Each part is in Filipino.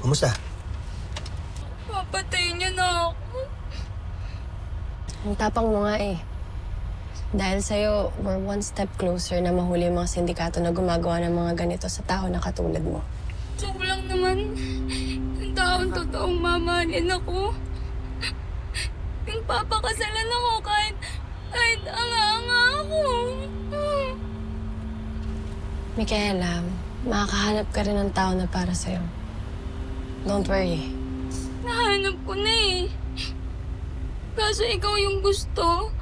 Kumusta? Papatayin niya na ako. Ang tapang mo nga eh. Dahil sa'yo, we're one step closer na mahuli yung mga sindikato na gumagawa ng mga ganito sa tao na katulad mo. Joke lang naman. Yung taong totoong mamahalin ako. Yung papakasalan ako kahit anga-anga ako. Micaela, makakahanap ka rin ng tao na para sa'yo. Don't worry. Nahanap ko na eh. Kaso ikaw yung gusto.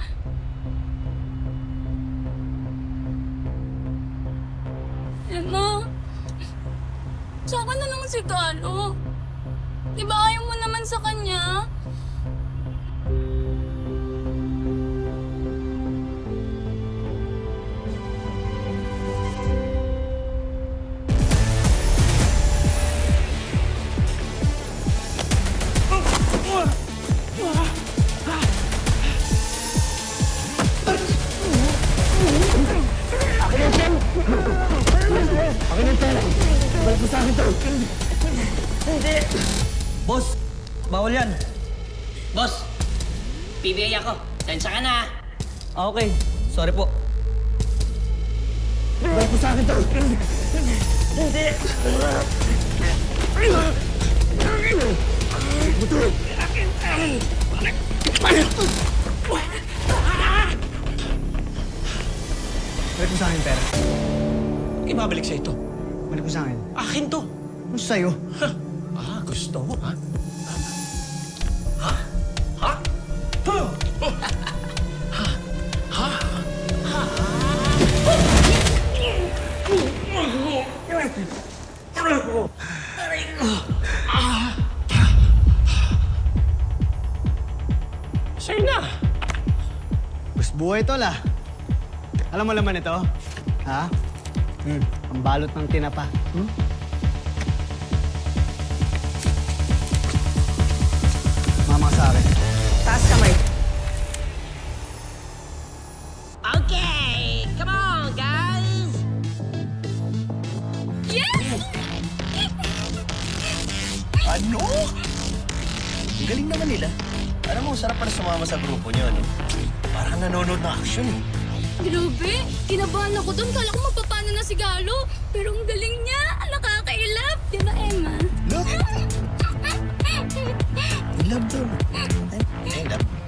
Emma, saka na lang si Carlo. Di ba ayaw mo naman sa kanya? Boss, bawal yan. Boss, PBA ako. Sensya ka na. Okay, sorry po. Balik mo sa akin to! Balik mo sa akin, pera. Ibabalik sa ito. Balik mo sa akin. Akin to. Ano sa'yo? Gusto mo, ha? Sa'yo na. Mas buhay to lah. Alam mo laman ito? Ha? Ang balot ng tinapa. Mama ka sa akin. Taas kamay. Okay, come on, guys. Ano? Ang galing naman nila. Alam mo, sarap pala sumama sa grupo niyo, no? Parang nanonood ng action, eh. Grabe, kinabahan ako doon. Kala ko mapapano na si Galo. Pero ang galing niya, nakakailap. Di ba, Emma? Look! I love them. I love.